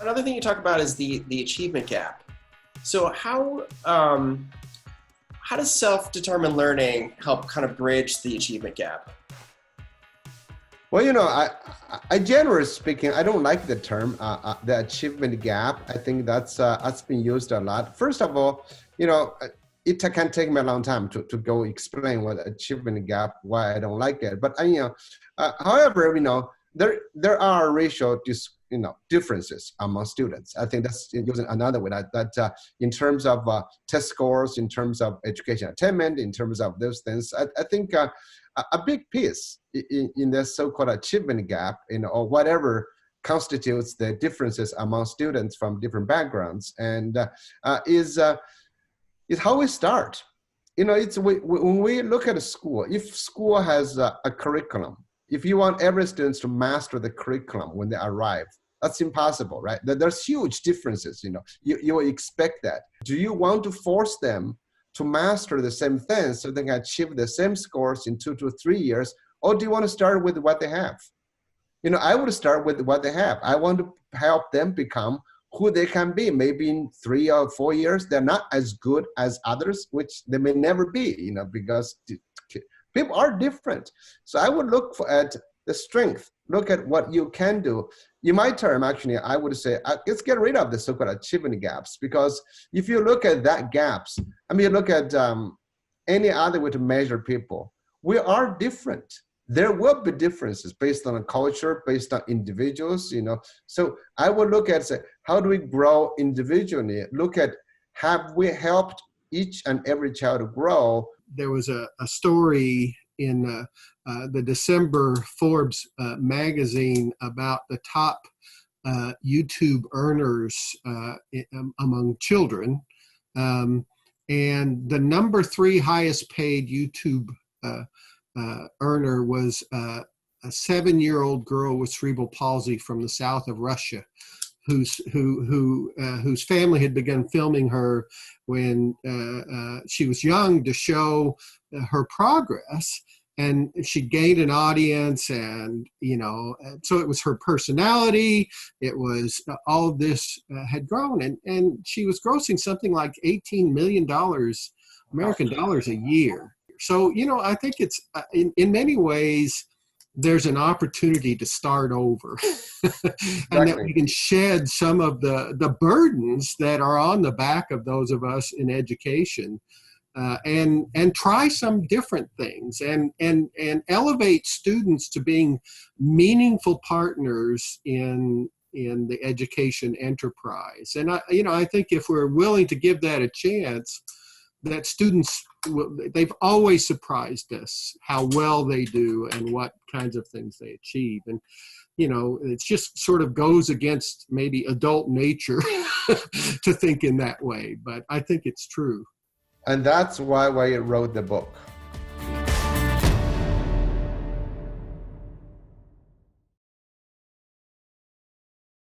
Another thing you talk about is the achievement gap. So how does self-determined learning help kind of bridge the achievement gap? Well, I generally speaking, I don't like the term, the achievement gap. I think that's been used a lot. First of all, it can take me a long time to go explain what achievement gap, why I don't like it. But however, there are racial differences among students. I think that's using another way that in terms of test scores, in terms of education attainment, in terms of those things, I think a big piece in the so-called achievement gap, or whatever constitutes the differences among students from different backgrounds, and is how we start. It's when we look at a school, if school has a curriculum, if you want every student to master the curriculum when they arrive, that's impossible, right? There's huge differences, you expect that. Do you want to force them to master the same thing so they can achieve the same scores in 2 to 3 years? Or do you want to start with what they have? I would start with what they have. I want to help them become who they can be. Maybe in 3 or 4 years, they're not as good as others, which they may never be, because people are different. So I would look at the strength, look at what you can do. In my term, actually, I would say, let's get rid of the so-called achievement gaps, because if you look at that gaps, look at any other way to measure people, we are different. There will be differences based on a culture, based on individuals, So I would look at, say, how do we grow individually? Look at, have we helped each and every child to grow? There was a story in the December Forbes magazine about the top YouTube earners among children. And the number 3 highest paid YouTube earner was a 7-year-old girl with cerebral palsy from the south of Russia, whose family had begun filming her when she was young to show her progress, and she gained an audience, and so it was her personality, it was all of this had grown, and she was grossing something like $18 million American dollars a year. So I think it's in many ways there's an opportunity to start over and that we can shed some of the burdens that are on the back of those of us in education, and try some different things and elevate students to being meaningful partners in the education enterprise. And I think if we're willing to give that a chance, that students, they've always surprised us how well they do and what kinds of things they achieve. And, it just sort of goes against maybe adult nature to think in that way, but I think it's true. And that's why I wrote the book.